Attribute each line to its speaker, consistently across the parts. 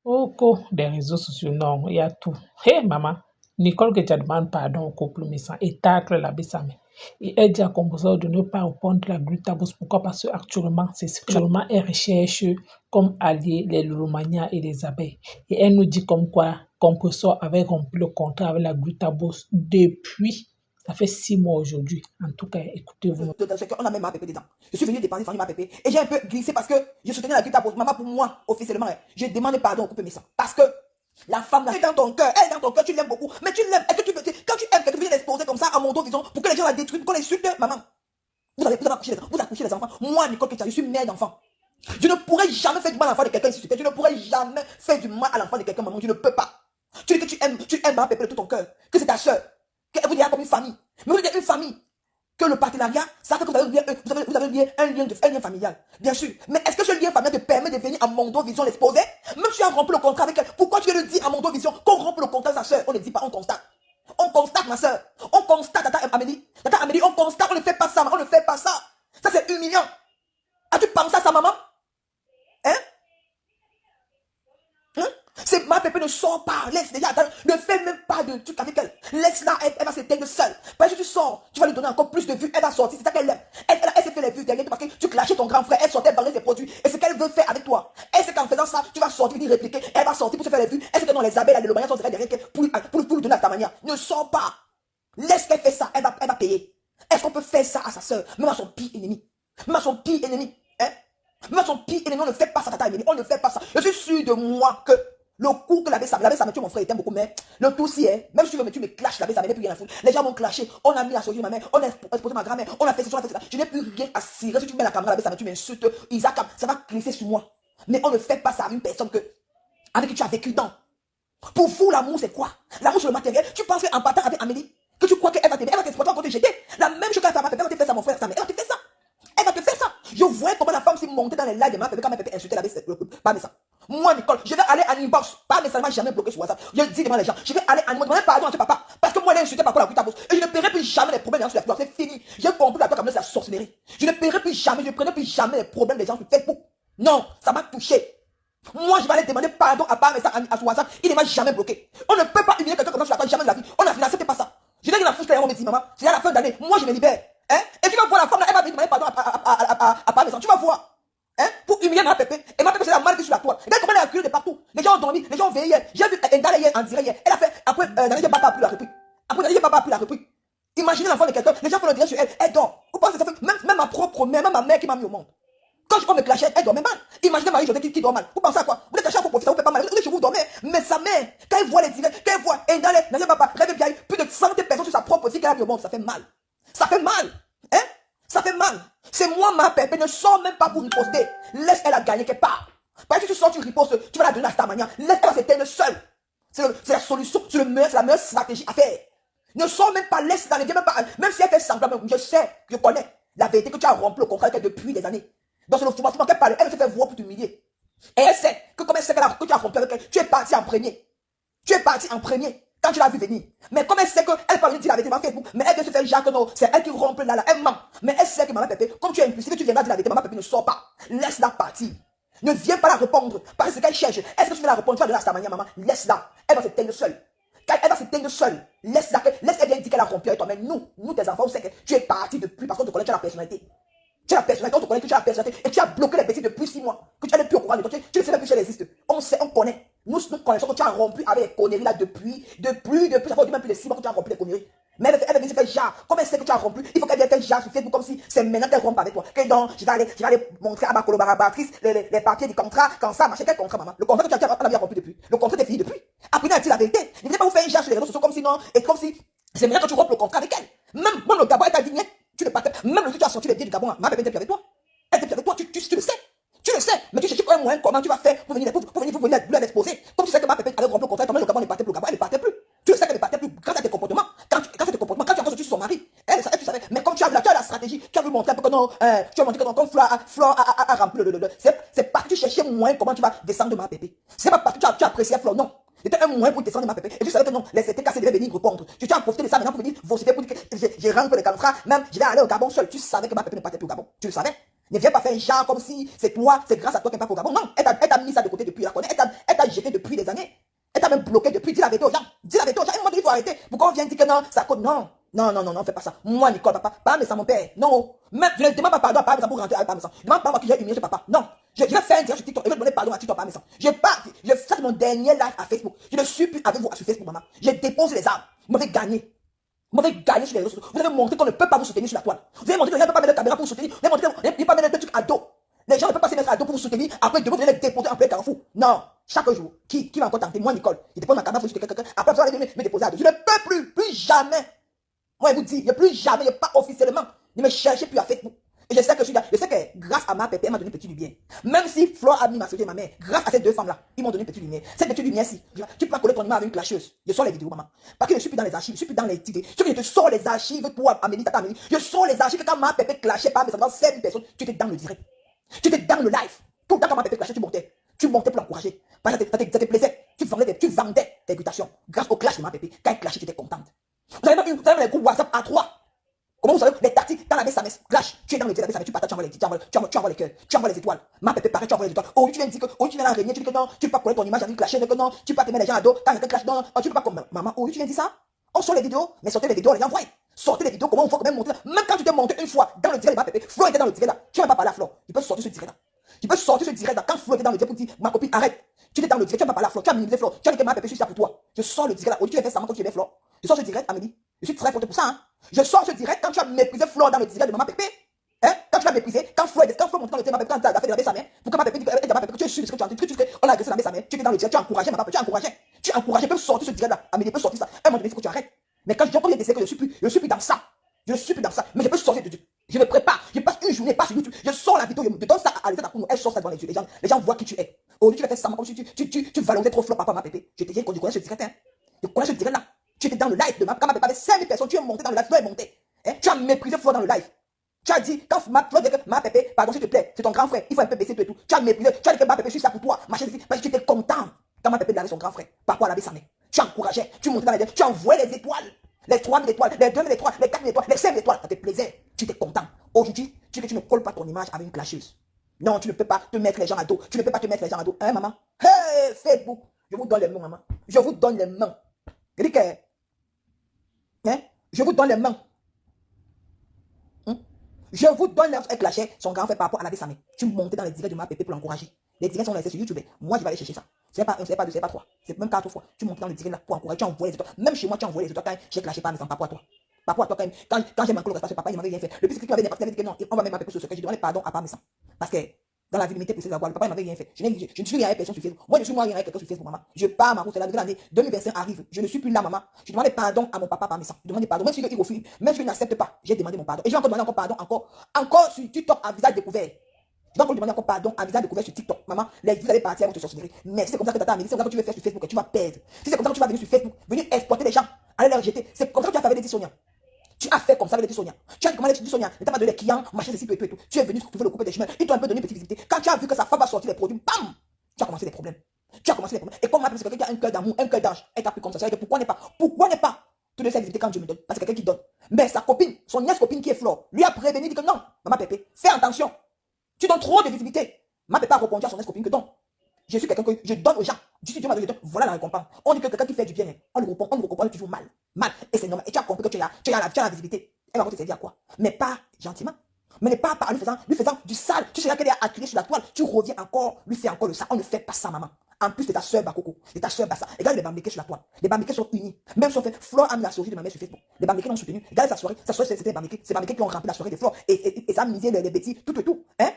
Speaker 1: Au cours des réseaux sociaux, non, il y a tout. Hé, maman, Nicole que tu demandes pardon au couple Missa et tâte la Bessame. Et elle dit à composeur de ne pas répondre la glutabose. Pourquoi? Parce que actuellement, c'est ce que actuellement elle recherche comme alliés les luromania et les abeilles. Et elle nous dit comme quoi composeur avait rempli le contrat avec la glutabose depuis. Ça fait 6 mois aujourd'hui. En tout cas, écoutez-vous.
Speaker 2: On a même ma pépé dedans. Je suis venu dépenser ma pépé et j'ai un peu glissé parce que je soutenais la glutabose. Maman, pour moi, officiellement, je demande pardon au couple Messa. Parce que la femme, elle est dans ton cœur, tu l'aimes beaucoup. Mais tu l'aimes. Est-ce que tu peux, quand tu aimes quelqu'un, tu viens l'exposer comme ça à mon dos, disons, pour que les gens la détruisent, pour qu'on l'insulte, maman. Vous avez accouché les enfants. Moi, Nicole Ketia, je suis mère d'enfant. Je ne pourrais jamais faire du mal à l'enfant de quelqu'un ici. Je ne pourrais jamais faire du mal à l'enfant de quelqu'un, maman. Je ne peux pas. Tu dis que tu aimes ma pépé de tout ton cœur, que c'est ta soeur, qu'elle vous dit comme une famille. Mais vous dites une famille, que le partenariat, ça fait que vous avez lié un lien familial. Bien sûr. Mais est-ce que ce lien familial te permet de venir à Mondo Vision l'exposer? Même si tu as rempli le contrat avec elle, pourquoi tu viens de dire à Mondo Vision qu'on rompt le contrat de sa soeur? On ne dit pas, on constate. On constate, ma soeur. On constate, Tata Amélie. Tata Amélie, on constate, on ne fait pas ça, on ne fait pas ça. Ça, c'est humiliant. As-tu pensé à sa maman? Hein? C'est ma pépé ne sort pas, laisse déjà, ne fais même pas de truc avec elle. Laisse-la, elle va s'éteindre seule. Parce que tu sors, tu vas lui donner encore plus de vues, elle va sortir, c'est ça qu'elle aime. Elle s'est fait les vues derrière parce que tu clashais ton grand frère, elle sortait, elle vendait ses produits. Et ce qu'elle veut faire avec toi. Elle sait qu'en faisant ça, tu vas sortir, lui répliquer, elle va sortir pour se faire les vues. Elle sait que non, les abeilles, les lomanias sont derrière elle pour lui donner à ta manière. Ne sors pas. Laisse qu'elle fait ça, elle va payer. Est-ce qu'on peut faire ça à sa soeur, même à son pire ennemi? Même à son pire ennemi. Hein? Même à son pire ennemi, on ne fait pas ça, Tata Amélie, on ne fait pas ça. Je suis sûr de moi que le coup que l'abbé Sam, tu mon frère, il t'aime beaucoup, mais le tout si est, même si tu me clashes, l'abbé Sam, il n'y a plus rien à foutre. Les gens m'ont clashé, on a mis la sourire de ma mère, on a exposé ma grand-mère, on a fait ça, on a fait ça. Je n'ai plus rien à cirer. Si tu mets la caméra, l'abbé Sam, tu m'insultes, Isaac, ça va glisser sur moi. Mais on ne fait pas ça à une personne avec qui tu as vécu dans. Pour vous, l'amour, c'est quoi? L'amour, c'est le matériel. Tu penses qu'en partant avec Amélie, que tu crois qu'elle va t'aimer, elle va t'exploiter encore te jeter. La même chose qu'elle fait à ma pépé, elle va te faire ça, mon frère, ça, mais elle va te faire ça. Elle va te faire ça. Je voyais comment la femme s'est montée dans les lives de ma pépé quand ma pépé insultait pas mais ça. Moi, Nicole, je vais aller à l'inbox. Pas nécessairement jamais bloqué sur WhatsApp. Je dis devant les gens, je vais aller à l'inbox, demander pardon à ce papa. Parce que moi, elle a insulté par la glutabose. Et je ne paierai plus jamais les problèmes des gens sur Facebook. C'est fini. J'ai compris la comme c'est la sorcellerie. Je ne paierai plus jamais, je ne prendrai plus jamais les problèmes des gens sur Facebook. Non, ça m'a touché. Moi, je vais aller demander pardon à part ça à son WhatsApp. Il ne m'a jamais bloqué. On ne peut pas humilier quelqu'un comme ça sur la jamais de la vie. On n'accepte pas ça. Je n'ai rien à foutre là, on me dit, maman, c'est à la fin d'année. Moi, je me libère. Hein? Et tu vas voir la femme là, elle va venir demander pardon à part tu vas voir. Hein? Pour humilier ma pépé. Et ma pépé, c'est la malle qui est sur la toile. Regarde comment elle a acculé de partout. Les gens ont dormi, les gens ont veillé hier. J'ai vu Ndala hier en direct hier. Elle a fait, après, Daniel Papa a pris la repris. Après, Daniel Papa a pris la repris. Imaginez l'enfant de quelqu'un, les gens font le direct sur elle, elle dort. Vous pensez que ça fait, même ma propre mère, même ma mère qui m'a mis au monde. Quand je peux me clasher, elle dormait mal. Imaginez Marie-Josée qui dort mal. Vous pensez à quoi? Vous êtes caché à vos professeurs, vous ne faites pas mal. Vous êtes chez vous, dormez. Mais sa mère, quand elle voit les directs, quand elle voit, et dans les papa, rêve bien, plus de 100 personnes sur sa propre fille qu'elle a mis au monde, ça fait mal. Ça fait mal. Hein? Ça fait mal. C'est moi, ma pépé, ne sors même pas pour riposter. Laisse-elle a gagner quelque part. Parce que tu sors, tu ripostes, tu vas la donner à ta manière. Laisse-elle s'éteindre seule. C'est la solution, c'est la meilleure stratégie à faire. Ne sors même pas, laisse dans les viens même pas. Même si elle fait semblant, je sais, je connais la vérité que tu as rempli le contrat avec elle depuis des années. Donc c'est le foutement qu'elle parle, elle se fait voir pour t'humilier. Et elle sait que comme elle sait que tu as rompu avec elle, tu es parti en premier. Tu es parti en premier quand tu l'as vu venir. Mais comme elle sait qu'elle parle dire la vérité sur Facebook, mais elle vient se faire Jacques, non, c'est elle qui rompt là, elle ment. Mais elle sait que maman Pépé, comme tu es impulsif, que tu viendras dire la vérité, maman Pépé ne sort pas. Laisse-la partir. Ne viens pas la répondre parce que qu'elle cherche. Est-ce que tu veux la répondre? Tu vas donner à sa manière, maman. Laisse-la. Elle va se tenir seule. Quand elle va s'éteindre seule, laisse-la, laisse-elle bien dire qu'elle a rompu avec toi. Mais nous, tes enfants, on sait que tu es parti depuis parce qu'on te connaît, tu as la personnalité. Tu as la personnalité, on te connaît que tu as la personnalité et tu as bloqué les bêtises depuis 6 mois. Que tu n'es plus au courant de toi, tu ne sais même plus si elle existe. On sait, on connaît. Nous connaissons que tu as rompu avec les conneries là depuis, ça fait même plus de 6 mois que tu as rompu les conneries. Mais elle vient se faire genre, comme elle sait que tu as rompu, il faut qu'elle vienne faire genre sur Facebook comme si c'est maintenant qu'elle rompt avec toi. Que donc, je vais aller montrer à ma collaboratrice les papiers du contrat, quand ça, machin, quel contrat, maman? Le contrat que tu as bien rompu depuis. Le contrat est fini depuis. Après, elle a dit la vérité. Ne venez pas vous faire un genre sur les réseaux sociaux comme si non, et comme si c'est maintenant que tu rompes le contrat avec elle. Même, bon, le Gabon, elle t'a dit, tu ne partais, même le jour où tu as sorti les billets du Gabon, ma bébé était plus avec toi. Elle était plus avec toi, tu le sais. Tu le sais, mais tu cherches un moyen comment tu vas faire pour venir l'exposer. Comme tu sais que ma pépé avait rompu le contrat, le Gabon ne partait plus, le Gabon, elle ne partait plus. Tu le sais qu'elle ne partait plus grâce à tes comportements. Quand tu as sorti son mari, elle tu savais. Mais comme tu as la stratégie, tu as vu montrer un peu que non, tu as montré que non, comme Flore a rempli c'est pas que tu cherchais un moyen comment tu vas descendre de ma pépé. C'est pas parce que tu appréciais Flore, non. C'était un moyen pour descendre de ma pépé. Et tu savais que non, les CTK devaient venir répondre. Tu as profité de ça maintenant pour venir vociférer pour dire que j'ai rempli les contrats, même je vais aller au Gabon seul. Tu savais que ma pépé ne partait plus au Gabon. Tu le savais. Ne viens pas faire un genre comme si c'est toi, c'est grâce à toi qu'elle part au Gabon. Non, elle t'a mis ça de côté depuis, elle la connaît. Elle t'a t'a jeté depuis des années. Elle t'a même bloqué depuis. Dis la vérité aux gens. Dis la vérité aux gens. À un moment donné, il faut arrêter. Pourquoi on vient dire que non, ça code? Non. Non, non, non, non, fais pas ça. Moi, Nicole, papa, pas mais ça, mon père. Non. Même, je ne demande pas pardon à Papa pour rentrer à Papa. Je ne demande pas moi qui j'ai humilié ce papa. Non. Je vais faire un direct sur TikTok et je vais demander pardon à TikTok Papa. Ça, c'est mon dernier live à Facebook. Je ne suis plus avec vous sur Facebook, maman. Je dépose les armes. Vous m'avez gagné. Vous m'avez gagné sur les réseaux sociaux. Vous avez montré qu'on ne peut pas vous soutenir sur la toile. Vous avez montré que les gens ne peuvent pas mettre la caméra pour vous soutenir. Vous avez montré qu'on ne peut pas mettre le truc à dos. Les gens ne peuvent pas se mettre à dos pour vous soutenir. Après, demain, vous allez les déposer en plein carrefour. Non. Chaque jour. Qui va encore tenter? Moi, Nicole. Je dépose ma caméra pour soutenir quelqu'un. Après, vous allez me déposer à dos. Je ne peux plus. Plus jamais. Moi, je vous dis, il n'y a plus jamais, il n'y a pas officiellement. Ne me cherchez plus à Facebook. Et je sais que grâce à ma pépé, elle m'a donné petit lumière. Même si Flore a mis ma société, ma mère, grâce à ces deux femmes-là, ils m'ont donné petit lumière. Cette petite lumière-ci, tu peux pas coller ton image avec une clasheuse. Je sors les vidéos, maman. Parce que je ne suis plus dans les archives, je suis plus dans les idées. Je te sors les archives pour Amélie, tata Amélie. Je sors les archives quand ma pépé clashait pas, mais ça va 7 personnes. Tu étais dans le direct. Tu étais dans le live. Tout le temps quand ma pépé clashait, tu montais. Tu montais pour l'encourager. Parce que ça te plaisait. Tu vendais tes réputations. Grâce au clash de ma pépé, quand elle clashait, tu étais contente. Vous avez même les groupes WhatsApp à 3. Comment vous savez les tactiques dans la messe, clash, tu es dans le direct, tu partages, tu envoies les cœurs, tu envoies les étoiles. Ma pépé pareil, tu envoies les étoiles. Oh, tu viens dire que, oh, tu viens régner, tu dis que non, tu peux pas coller ton image avec clasher, que non, tu peux pas te mettre les gens à dos, quand il y a un clash, non, tu peux pas comme maman, oh, tu viens dire ça? On sort les vidéos, mais sortez les vidéos, les envoie. Sortez les vidéos, comment on voit quand même monter là. Même quand tu t'es monté une fois dans le direct de ma pépé, Flo était dans le direct là, tu vas pas parler à Flo. Il peut sortir ce direct là. Il peut sortir ce direct là. Quand Flo était dans le direct pour dire, ma copine, arrête. Tu étais dans le direct, tu vas pas parler à Flo, tu as minimisé Flo, tu as dit que ma pépé, je suis ça pour toi. Je sors le direct là, oh, tu as fait ça quand tu aimais Flo. Je sors ce direct, Amélie. Je suis très forte pour ça, hein. Je sors ce direct quand tu as méprisé Flo dans le direct de maman pépé. Hein? Quand tu l'as méprisé, quand Flo monte dans le direct de ma pépé, quand tu as fait de la sa mère, pour que ma pépé dise que ma pépé, que tu es sûr de ce que tu as dit, que on a agressé la sa mère, tu étais dans le direct, tu as encouragé ma papa, tu as encouragé, peut sortir ce direct là. Amélie peut sortir ça. Elle m'a donné ce que tu arrêtes. Mais quand j'entends bien que je suis plus dans ça. Je ne suis plus dans ça. Mais je peux sortir de Dieu. Je me prépare. Je passe une journée, pas sur YouTube. Je sors la vidéo, je donne ça à Lisette Akounou. Elle sort ça devant les yeux. Les gens voient qui tu es. Au lieu tu fais ça comme si tu valorisais trop Flo, papa, ma pépé. Je te dis que je connais ce direct, hein. Je connais ce direct là. Tu étais dans le live de quand ma pépé avait 5000 personnes. Tu es monté dans le live. Flo est monté. Hein? Tu as méprisé Flo dans le live. Tu as dit, quand Flo dit que ma pépé, pardon, s'il te plaît, c'est ton grand frère. Il faut un peu baisser tout et tout. Tu as méprisé. Tu as dit que ma pépé, je suis ça pour toi. Ma chérie, parce que tu étais content quand ma pépé lavait son grand frère. Par quoi laver sa mère. Tu encourageais. Tu montais dans les tu envoyais les étoiles. Les 3000 étoiles, les 2000 étoiles, les 4000 étoiles, les 5000 étoiles, ça te plaisait. Tu étais content. Aujourd'hui, tu ne colles pas ton image avec une clasheuse. Non, tu ne peux pas te mettre les gens à dos. Tu ne peux pas te mettre les gens à dos. Hein, maman? Hey, Facebook. Je vous donne les mains, maman. Je vous donne les mains. Je dis que. Hein? Je vous donne les mains. Hein? Je vous donne les mains. Elle clashait son grand frère par rapport à la sa mère. Tu montais dans les directs de ma pépé pour l'encourager. Les directs sont laissés sur YouTube. Moi, je vais aller chercher ça. C'est pas un, c'est pas deux, c'est pas trois. C'est même 4 fois. Tu montes dans le direct là pour encourager. Tu envoies les étoiles. Même chez moi, tu envoies les étoiles quand j'ai clashé par mes enfants. Pas à toi. Pas à toi quand même. Quand j'ai manqué le respect, papa, il m'avait rien fait. Le plus que tu m'avais dit que non, on va même m'appeler sur ce secret. Je demandais pardon à part mes enfants. Parce que dans la vidéo pour ces avoir, le papa, il m'avait rien fait. Je ne suis rien avec personne sur Facebook. Moi, je suis moi rien avec quelqu'un sur Facebook, maman. Je pars ma route. La nouvelle année 2025 arrive. Je ne suis plus là, maman. Je demandais pardon à mon papa par mes enfants. Je demandais pardon. Même si il refuse, même si il n'accepte pas, j'ai demandé mon pardon. Et je vais encore demander encore pardon, encore sur TikTok à visage découvert. Je vais encore demander encore pardon à visage découvert sur TikTok. Maman, vous allez partir avec votre sorcellerie. Mais si c'est comme ça que tata Amélie, c'est comme ça que tu veux faire sur Facebook, que tu vas perdre. Si c'est comme ça que tu vas venir sur Facebook, venir exploiter les gens, aller les rejeter. C'est comme ça que tu as fait avec les Sonia. Tu as fait comme ça avec les Sonia. Tu as dit comment les Sonia ne t'a pas donné les clients, machin, ceci, tout et tout. Tu es venu trouver le couple des chemins. Ils t'ont un peu donné une petite visibilité. Quand tu as vu que sa femme va sortir les produits, bam! Tu as commencé les problèmes. Et comme ma c'est quelqu'un qui a un cœur d'amour, un cœur d'ange, elle t'a pris comme ça. C'est-à-dire que pourquoi n'est pas te donner cette visibilité quand Dieu me donne? Parce que c'est quelqu'un qui donne. Mais sa copine, son nièce copine qui est Flore, lui a prévenu, dit que non, maman Pépé, fais attention. Tu donnes trop de visibilité. Ma Pépé a répondu à son ex-copine que non. Je suis quelqu'un que je donne aux gens. Dieu m'a donné, je donne. Voilà la récompense. On dit que quelqu'un qui fait du bien, on le récompense toujours mal. Mal. Et c'est normal. Et tu as compris que tu as la visibilité. Elle va te servir à quoi? Mais pas gentiment. Mais n'est pas par lui faisant du sale. Tu sais qu'elle est acculée sur la toile. Tu reviens encore, lui faire encore le sale. On ne fait pas ça, maman. En plus de ta soeur Bakoko, de ta soeur Bassa. Regarde les bambiqués sur la toile. Les bambiqués sont unis. Même si on fait, Flore a mis la soirée de ma mère sur Facebook. Les bambiqués l'ont soutenu. Regarde sa soirée c'était les bambiqués. C'est les bambiqués qui ont rempli la soirée de Flore. Et ça a misé les bêtises, tout. Hein?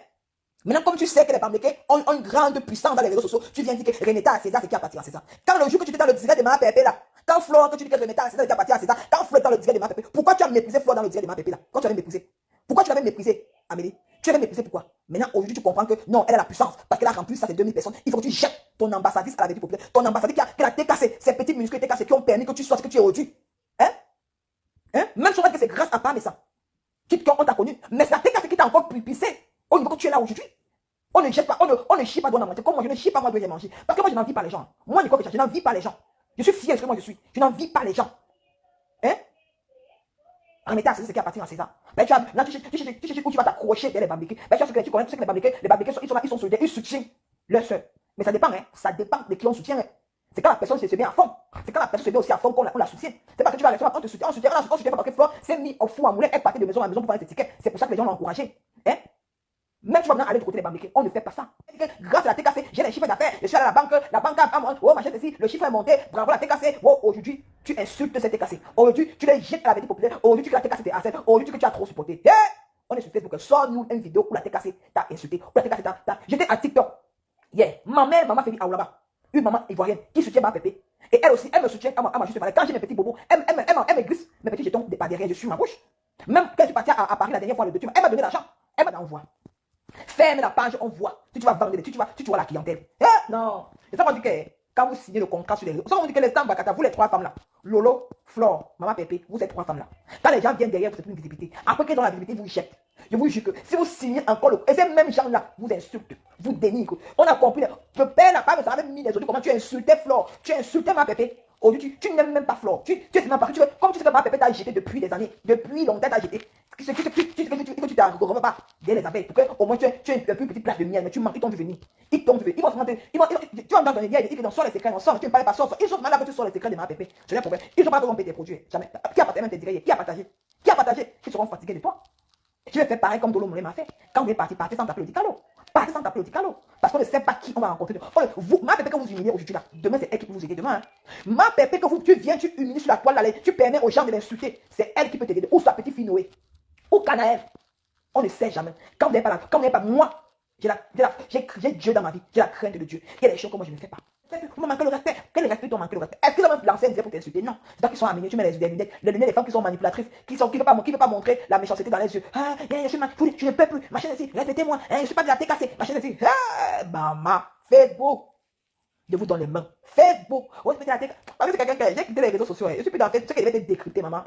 Speaker 2: Maintenant, comme tu sais que les bambiqués ont une grande puissance dans les réseaux sociaux, tu viens dire que Renata à César, c'est qui appartient à César. Quand le jour que tu étais dans le direct de ma pépé là, quand Flore, que tu dis que Renata à César, c'est qui appartient à César, quand Flore est dans le direct de ma pépé, pourquoi tu as méprisé Flore dans le direct de ma pépé là? Quand tu l'avais méprisé? Pourquoi tu l'avais méprisé, Amélie? Tu l'avais méprisé pourquoi? Maintenant, aujourd'hui, tu comprends que non, elle a la puissance parce qu'elle a rempli ça, c'est 2000 personnes. Il faut que tu jettes ton ambassadrice à la vérité populaire. Ton ambassadrice qui a décassé, ces petits muscles décassés qui ont permis que tu sois ce que tu es aujourd'hui. Hein? Même si on dit que c'est grâce à Parmesan qu'on t'a connu, mais c'est la décassé qui t'a encore pissé au niveau que tu es là aujourd'hui. On ne jette pas, on ne chie pas dans la moitié. Comme moi, je ne chie pas moi de j'ai mangé. Parce que moi, je n'envie pas les gens. Moi, Nicole, je n'envie pas les gens. Je suis fier de ce que moi je suis. Je n'envie pas les gens. Hein? Remettez à César, c'est qui appartient à César. Ben, tu sais où tu vas t'accrocher derrière les bambiqués. Ben, tu sais que tu connais, tu sais que les bambiqués ils sont soldés, ils soutiennent leur soeur. Mais ça dépend, hein. Ça dépend de qui on soutient. Hein. C'est quand la personne se met à fond. C'est quand la personne se met aussi à fond qu'on la soutient. C'est pas que tu vas rester, on te soutient, on soutient pas parce que Flore s'est mis au fou à moulin, elle partait de maison en maison pour prendre ses tickets. C'est pour ça que les gens l'ont encouragé. Hein? Même tu vas maintenant aller du côté des banquiers, on ne fait pas ça. Grâce à la TKC, j'ai les chiffres d'affaires, je suis allé à la banque a monté, oh machin ceci, le chiffre est monté, bravo la TKC, oh aujourd'hui tu insultes cette TKC, aujourd'hui tu les jettes à la vérité populaire, aujourd'hui tu dis que la TKC t'est assez, aujourd'hui que tu as trop supporté. Hey, on est sur Facebook, sors-nous une vidéo où la TKC t'a insulté, où la TKC t'a. J'étais à TikTok, yeah, maman Félix Aoulaba, une maman ivoirienne qui soutient ma pépé. Et elle aussi, elle me soutient à ma juste quand j'ai mes petits bobos, elle me glisse mes petits jetons par derrière, je suis ma bouche. Même quand je suis parti à Paris la dernière fois, elle m'a donné l'argent, elle m'a envoyé. Ferme la page, on voit. Si tu vas vendre, tu vois la clientèle. Non. C'est ça qu'on dit que quand vous signez le contrat sur les réseaux, ça on dit que les temps Bakata, vous les trois femmes là, Lolo, Flore, Maman Pépé, vous êtes trois femmes là. Quand les gens viennent derrière, vous êtes une visibilité. Après qu'ils ont la visibilité, vous y jettent. Je vous jure que si vous signez encore et ces mêmes gens là vous insultent, vous dénigrent. On a compris. Le père n'a pas mis les autres. Comment tu insultais Flore, tu insultais Maman Pépé. Aujourd'hui, tu n'aimes même pas Flore. Tu es même pas. Comme tu sais que Maman Pépé t'a jeté depuis des années, depuis longtemps t'a jeté. Tu ne t'arrives pas dès les abeilles. Pour qu'au moins tu aies une petite place de miel, mais tu manques, ils t'ont vu venir. Ils t'ont vu venir. Tu vas dans les liens, ils vont sortir les secrets, on sort, tu ne parles pas, sort. Ils sont mal là que tu sors les secrets de ma pépé. C'est le problème. Ils ne sont pas corrompus tes produits. Jamais. Qui a partagé même tes directs? Qui a partagé? Qui a partagé? Ils seront fatigués de toi. Tu vais faire pareil comme Dolo Moulin m'a fait. Quand vous êtes parti, partez sans taper le dicalo. Partez sans taper le dicalo. Parce qu'on ne sait pas qui on va rencontrer. Ma pépé que vous humiliez aujourd'hui là. Demain, c'est elle qui peut vous aider demain. Hein. Ma pépé que tu viens, tu humilies sur la toile là, tu permets aux gens de l'insulter. C'est elle qui peut t'aider. Ou sa petite fille Noé. Ou Canaël. On ne sait jamais. Quand vous n'êtes pas là, quand vous n'êtes pas moi, j'ai Dieu dans ma vie. J'ai la crainte de Dieu. Il y a des choses que moi je ne fais pas. Vous manquez le respect. Quel respect t'ont manqué le respect? Est-ce qu'ils ont lancé un disait pour t'insulter? Non. C'est toi qui sont amenés. Tu mets les lunettes. Les lunettes des femmes qui sont manipulatrices, qui ne veulent pas montrer la méchanceté dans les yeux. Ah, je ne peux plus. Machin ici. Répétez-moi. Je ne suis pas de la TKC. Machin ici. Ah, maman. Facebook. Je vous donne les mains. Facebook. Oh, c'est la TKC. Parce que c'est quelqu'un qui j'ai quitté les réseaux sociaux. Je suis plus dans Facebook. Tu sais qu'il devait être décrypté, maman.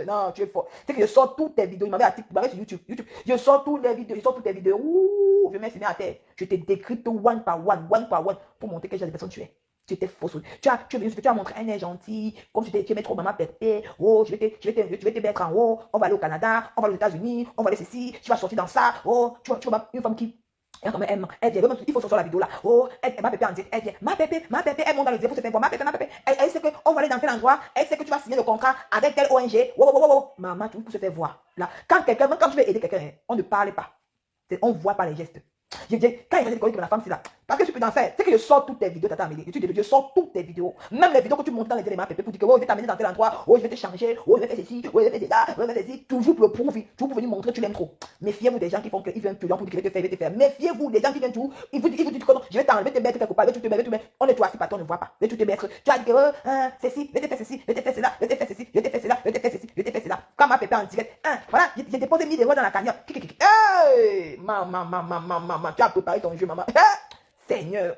Speaker 2: Non, tu es fort. Tu sais que je sors toutes tes vidéos. Il m'avait sur YouTube. Je sors toutes les vidéos. Je sors toutes tes vidéos. Ouh, je mets à terre. Je te décrypte one par one pour montrer quel genre de personne tu es. Tu étais fausse. Tu as montré un air gentil, comme tu aimais trop maman pépé. Oh, je vais te mettre en haut. On va aller au Canada, on va aux États-Unis, on va aller ceci. Tu vas sortir dans ça. Oh, tu vois une femme qui. Elle vient, il faut sortir la vidéo là. Oh, ma pépé en direct, elle vient. Ma pépé, elle monte dans le direct pour se faire voir. Ma pépé. Elle sait qu'on va aller dans quel endroit. Elle sait que tu vas signer le contrat avec telle ONG. Wow. Maman, tout pour se faire voir. Là, quand tu veux aider quelqu'un, on ne parle pas. On ne voit pas les gestes. Quand il y a des collègues que la femme, c'est là. Parce que je peux dans faire. C'est que je sors toutes tes vidéos, Tata Amélie. Je sors toutes tes vidéos. Même les vidéos que tu montes dans les éléments pépé pour dire que oh, je vais t'amener dans tel endroit. Oh, je vais te changer. Oh, je vais faire ceci. Oh, je vais faire ça. Oh, je vais faire ceci. Toujours pour le prouver. Toujours pour venir montrer que tu l'aimes trop. Méfiez-vous des gens qui font qu'ils viennent te pour dire que je vais te faire. Méfiez-vous des gens qui viennent toujours. Ils vous disent que non, je vais t'enlever, te mettre quelque part. Je vais te mettre. On est toi assis par toi, on ne voit pas. Je vais te mettre. Tu vas dire que ceci, je vais te faire ceci. Je vais te faire cela. Je vais te faire ceci. Je vais te faire cela. Je vais te faire ceci. Je vais te faire cela. Quand ma pépé en direct. Voilà, j'ai déposé 1000 euros dans la cagnotte. Hey, maman, tu as préparé ton jeu, maman. Seigneur,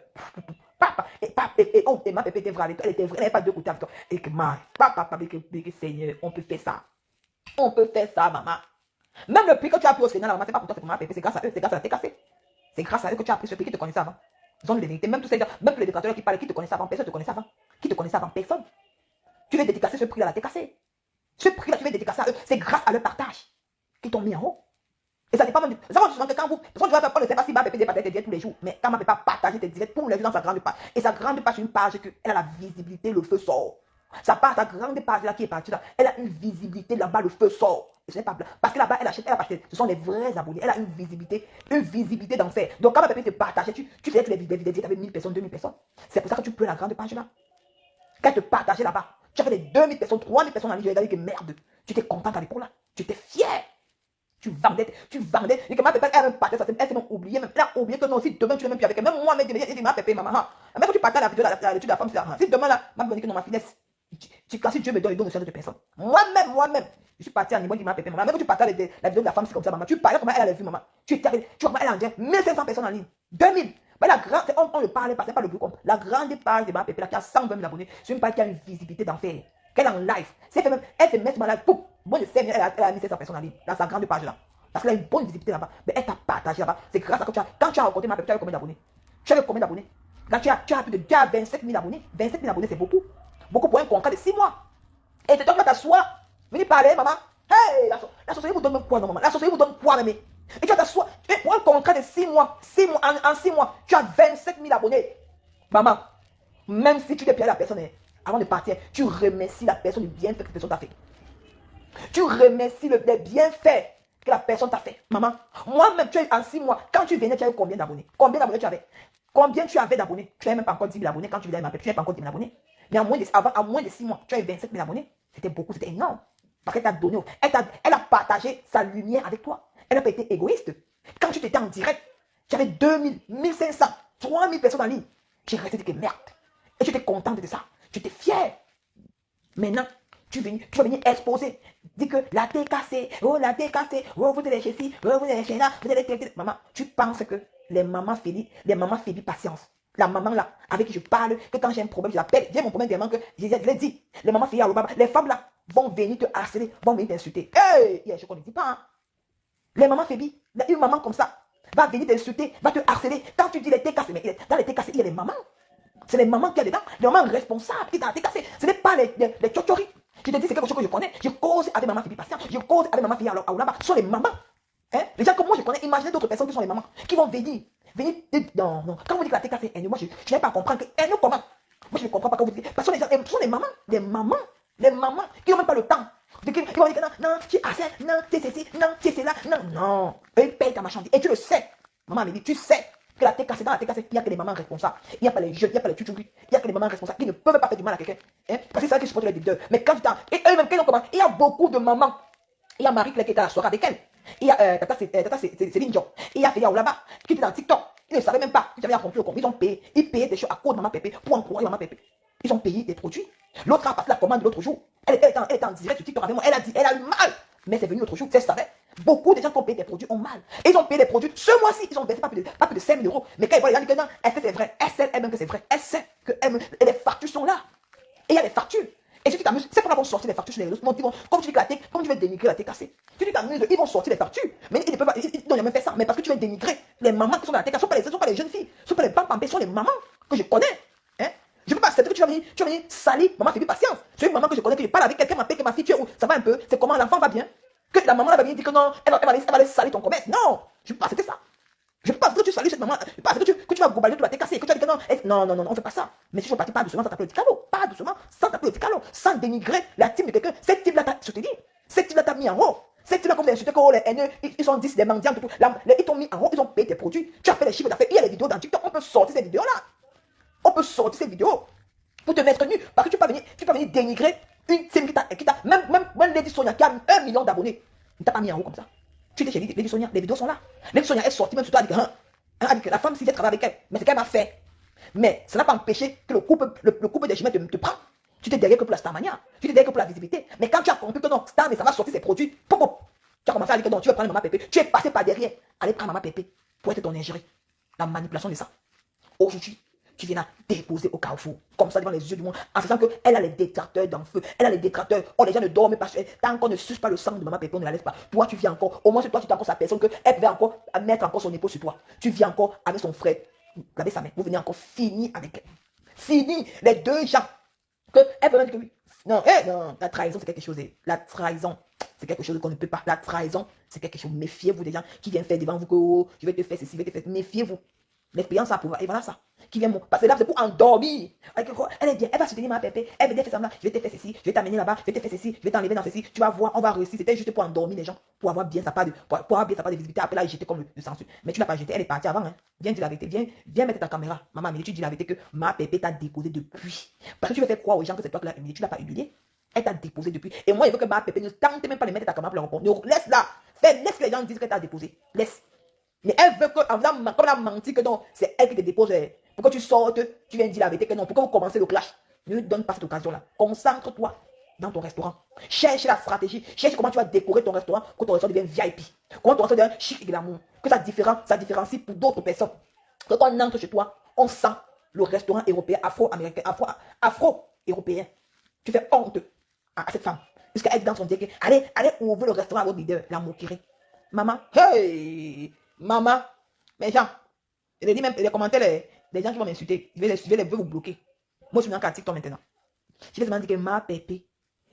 Speaker 2: papa, et ma pépé était vraie, elle était vraie, elle n'avait pas deux côtés avec toi. Et que papa, Seigneur, on peut faire ça. On peut faire ça, maman. Même le prix que tu as pris au Sénat, maman, c'est pas pour toi, c'est pour ma pépé, c'est grâce à eux, c'est grâce à la TKC. C'est grâce à eux que tu as pris ce prix qui te connaissait avant. Ils ont de vérité, même tous ces gens, même tous les décateurs qui parlent, qui te connaissaient avant, personne ne te connaissait avant. Qui te connaissait avant, personne. Tu veux dédicacer ce prix à la TKC. Ce prix-là, tu veux dédicacer à eux, c'est grâce à leur partage qui t'ont mis en haut. Et ça dépend même du. Ça va que quand vous. Parce que tu vas pas, on ne sait pas si ma pépé partage tes directs tous les jours. Mais quand ma pépé partage tes directs tous les jours dans sa grande page. Et sa grande page, c'est une page qu'elle a la visibilité, le feu sort. Sa grande page là qui est partie là, elle a une visibilité là-bas, le feu sort. Et ce n'est pas blanc. Parce que là-bas, elle achète, ce sont les vrais abonnés. Elle a une visibilité d'enfer. Donc quand ma pépé te partage, tu fais que les vidéos avec 1000 personnes, 2000 personnes. C'est pour ça que tu peux la grande page là. Quand elle te partage là-bas, tu as fait les 2000 personnes, 3000 personnes en ligne, je vais dire que merde. Tu étais content à l'époque là. Tu étais fier. Tu vendais. Et que ma pépé, elle a partage, elle s'est même oubliée. Elle a oublié que non, si demain tu n'es même plus avec elle, même moi, elle dit ma pépé, maman. Même quand tu partages la vidéo, l'étude de la femme, si demain là, ma pépé, que non, ma finesse, si Dieu me donne, il donne aussi à d'autres personnes. Moi-même, je suis parti en niveau de ma pépé, maman. Même quand tu partages la vidéo de la femme, c'est comme ça, maman. Tu parlais comment elle a les vues, maman. Tu vois comment elle a en direct, 1500 personnes en ligne, 2000. Mais la grande, on ne parle pas, c'est pas le plus compte. La grande page de ma pépé, là, qui a 120 000 abonnés, c'est une page qui a une visibilité d'enfer. Qu'elle est en live. Elle se met sur ma live, pouf. Moi, je sais, elle a mis 500 personnes en ligne, dans sa grande page là. Parce qu'elle a une bonne visibilité là-bas. Mais elle t'a partagé là-bas. C'est grâce à que quand tu as rencontré ma pépé, tu as eu combien d'abonnés? Tu as eu combien d'abonnés? Là, tu as plus de 27 000 abonnés. 27 000 abonnés, c'est beaucoup. Beaucoup pour un contrat de 6 mois. Et c'est toi qui vas t'asseoir. Venez parler, maman. Hey, la sorcellerie vous donne même quoi, non, maman? La sorcellerie vous donne quoi, maman? Et tu vas t'asseoir. Pour un contrat de 6 mois. En 6 mois, tu as 27 000 abonnés. Maman, même si tu t'es payé la personne, hein, avant de partir, tu remercies la personne du bienfait que la personne t'a fait. Tu remercies les bienfaits que la personne t'a fait. Maman, moi-même, tu es en 6 mois. Quand tu venais, tu avais combien d'abonnés? Combien d'abonnés tu avais? Combien tu avais d'abonnés? Tu n'avais même pas encore 10 000 abonnés quand tu venais m'appeler. Tu n'avais pas encore 10 000 abonnés. Mais en moins de 6 mois, tu avais 27 000 abonnés. C'était beaucoup, c'était énorme. Parce qu'elle t'a donné, elle a partagé sa lumière avec toi. Elle n'a pas été égoïste. Quand tu étais en direct, tu avais 2000, 1500, 3000 personnes en ligne. J'ai resté dit que merde. Et tu étais contente de ça. Tu étais fière. Maintenant, tu vas venir exposer. Dis que la TKC, oh la TKC, oh vous allez chez ci, oh vous allez chez là, vous allez. Maman, tu penses que les mamans Phébie patience. La maman là, avec qui je parle, que quand j'ai un problème, je l'appelle. J'ai mon problème vraiment que je l'ai dit. Les mamans Phébie, les femmes là vont venir te harceler, vont venir t'insulter. Hey, je ne dis pas. Hein. Les mamans Phébie, une maman comme ça va venir t'insulter, va te harceler. Quand tu dis les TKC, mais dans les TKC, il y a les mamans. C'est les mamans qui sont dedans, les mamans responsables qui t'ont TKC. Ce n'est pas les tchochoris. Je te dis, c'est quelque chose que je connais. Je cause avec maman Phébie Patient. Je cause avec maman Phébie Aoulaba. Ce sont les mamans. Hein? Les gens comme moi, je connais. Imaginez d'autres personnes qui sont les mamans. Qui vont venir. Non, non. Quand vous dites que la TKC est haineux, moi, je n'ai pas à comprendre que haineux comment. Moi, je ne comprends pas quand vous dites. Parce que ce sont les mamans. Les mamans. Les mamans qui n'ont même pas le temps. Qui vont dire que non, non, tu es assez, non, tu es ceci, non, tu es cela. Non, non. Eux payent ta marchandise. Et tu le sais. Maman me dit, tu sais. Que la TKC, dans la TKC, il n'y a que les mamans responsables. Il n'y a pas les jeunes, il n'y a pas les tuturis. Il n'y a que les mamans responsables qui ne peuvent pas faire du mal à quelqu'un. Hein? Parce que c'est ça qui supporte les leaders. Mais quand tu t'as. Et eux-mêmes, quand ils ont commencé, il y a beaucoup de mamans. Il y a Marie Claire qui était à la soirée avec elle. Il y a Tata Céline Dion. Il y a Félia là-bas qui était dans TikTok. Ils ne savaient même pas. Ils avaient accompli le compte. Ils ont payé. Ils payaient des choses à cause de Maman Pépé pour encourager Maman Pépé. Ils ont payé des produits. L'autre a passé la commande l'autre jour. Elle était en direct sur TikTok avec moi. Elle a dit, elle a eu mal. Mais c'est venu l'autre jour, elle savait. Beaucoup de gens qui ont payé des produits ont mal. Et ils ont payé des produits. Ce mois-ci, ils ont versé pas plus de 5 000 euros. Mais quand ils voient les gens disent que non, elle sait que c'est vrai. Elle sait elle-même que c'est vrai. Elle sait que et les factures sont là. Et il y a des factures. Et si tu t'amuses, c'est pour qu'ils vont sortir les factures sur les réseaux. Comme tu dis que comme tu veux dénigrer la TKC. Si tu t'amuses, ils vont sortir les factures. Mais ils ne peuvent pas, ils n'ont jamais fait ça. Mais parce que tu veux dénigrer les mamans qui sont dans la TKC, ce ne sont pas les jeunes filles, ce ne sont pas les pampes, ce sont les mamans que je connais. Hein? Je ne peux pas accepter que tu vas venir salir maman Phébie Patience. C'est une maman que je connais, que je parle avec quelqu'un, m'appelle que ma fille, tu es où? Ça va un peu? C'est comment? L'enfant va bien? Que la maman va venir dire que non, elle va aller salir ton commerce. Non, je ne peux pas accepter ça. Je ne peux pas que tu salis cette maman. Je ne peux pas que tu vas globaliser, tu vas te casser. Que tu vas dire que non, non, on ne fait pas ça. Mais si je veux partir, pas doucement, sans t'appeler le ticalo. Pas doucement, sans t'appeler le ticalo. Sans dénigrer la team de quelqu'un. Cette team-là, je te dis, cette team-là t'a mis en haut. Cette team-là, comme les insultés, les haineux, ils sont 10 des mendiants, tout. Ils t'ont mis en haut, ils ont payé tes produits. Tu as fait les chiffres d'affaires. Il y a les vidéos dans TikTok. On peut sortir ces vidéos-là. On peut sortir ces vidéos pour te mettre nu. Parce que tu peux venir dénigrer une team qui t'a, même Lady Sonia qui a 1 million d'abonnés. Ne t'a pas mis en haut comme ça. Tu dis chez Lady Sonia, les vidéos sont là. Lady Sonia est sortie même sur toi, elle dit que la femme, si j'ai travaillé avec elle, mais c'est qu'elle m'a fait. Mais ça n'a pas empêché que le couple des chemins te prend. Tu t'es derrière que pour la Starmania, tu t'es derrière que pour la visibilité. Mais quand tu as compris que non, Star, mais ça va sortir ses produits, tu as commencé à dire que non, tu veux prendre Maman Pépé. Tu es passé par derrière. Allez prendre Maman Pépé pour être ton ingéré. La manipulation de ça. Aujourd'hui, tu viens la déposer au Carrefour, comme ça devant les yeux du monde, en sachant qu'elle a les détracteurs d'en feu, elle a les détracteurs, oh les gens ne dorment pas, tant qu'on ne suce pas le sang de Maman Pépé, on ne la laisse pas. Toi tu viens encore, au moins c'est toi tu es encore sa personne, qu'elle pouvait encore mettre encore son épaule sur toi. Tu viens encore avec son frère, regardez sa main, vous venez encore finir avec elle. Fini, les deux gens, qu'elle peut dire que oui. Non, non, la trahison c'est quelque chose, la trahison. C'est quelque chose qu'on ne peut pas. La trahison, c'est quelque chose. Méfiez-vous des gens qui viennent faire devant vous que oh, je vais te faire ceci, je vais te faire. Méfiez-vous. L'expérience a prouvé. Et voilà ça. Qui vient parce que là, c'est pour endormir. Elle est bien. Elle va soutenir ma pépé. Elle veut faire ça. Je vais te faire ceci. Je vais t'amener là-bas. Je vais te faire ceci. Je vais t'enlever dans ceci. Tu vas voir. On va réussir. C'était juste pour endormir les gens. Pour avoir bien sa part de visibilité. Après là, il jetait comme le censure. Mais tu l'as pas jeté. Elle est partie avant. Hein. Viens dire la vérité. Viens mettre ta caméra. Maman, mais tu dis la vérité que ma pépé t'a déposé depuis. Parce que tu veux faire croire aux gens que c'est toi qui l'as humilié. Tu l'as pas humilié. Elle t'a déposé depuis. Et moi, il veut que ma pépé ne tente même pas de mettre ta caméra pour la rencontre. Laisse-la. Laisse que les gens disent qu'elle t'a déposé. Laisse. Mais elle veut que, comme elle a menti que non, c'est elle qui te dépose. Pour que tu sortes, tu viens dire la vérité que non. Pour que vous commencez le clash. Ne donne pas cette occasion-là. Concentre-toi dans ton restaurant. Cherche la stratégie. Cherche comment tu vas décorer ton restaurant pour que ton restaurant devienne VIP. Comment ton restaurant devient chic et glamour. Que ça différencie pour d'autres personnes. Quand on entre chez toi, on sent le restaurant européen, afro-américain, afro-européen. Tu fais honte à cette femme. Puisqu'elle dit dans son dieu, allez ouvrir le restaurant à votre leader, la moquerie. Maman, hey, maman, mes gens, je les dis même les commentaires, les gens qui vont m'insulter, je vais vous bloquer. Moi, je suis dans un TikTok maintenant. Je vais seulement dire que ma pépé,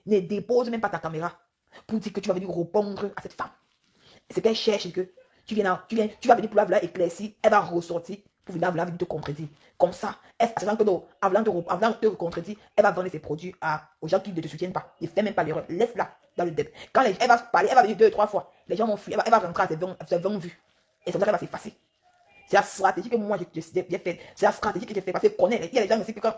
Speaker 2: ne dépose même pas ta caméra pour dire que tu vas venir répondre à cette femme. C'est qu'elle cherche que tu vas venir pour la éclaircir, elle va ressortir pour venir te contredire. Comme ça, sachant que avant de te contredire, elle va vendre ses produits aux gens qui ne te soutiennent pas. Ne fais même pas l'erreur. Laisse-la dans le deb. Quand elle va parler, elle va venir 2 ou 3 fois. Les gens vont fuir. Elle va rentrer à ses 20 vues. Et c'est comme ça qu'elle va s'effacer. C'est la stratégie que moi j'ai faite. C'est la stratégie que j'ai fait. Parce que connaît. Il y a des gens aussi que quand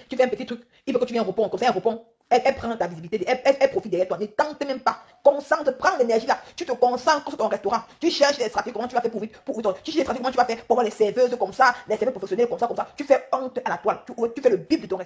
Speaker 2: tu fais un petit truc, il veut que tu viennes répondre. Comme ça, elle répond. Elle prend ta visibilité, elle profite derrière toi. Ne tente même pas. Concentre, prends l'énergie là. Tu te concentres sur ton restaurant. Tu cherches des stratégies, comment tu vas faire pour tu cherches des stratégies, comment tu vas faire pour avoir les serveuses comme ça, les serveuses professionnels comme ça. Tu fais honte à la toile. Tu fais le bip de ton restaurant.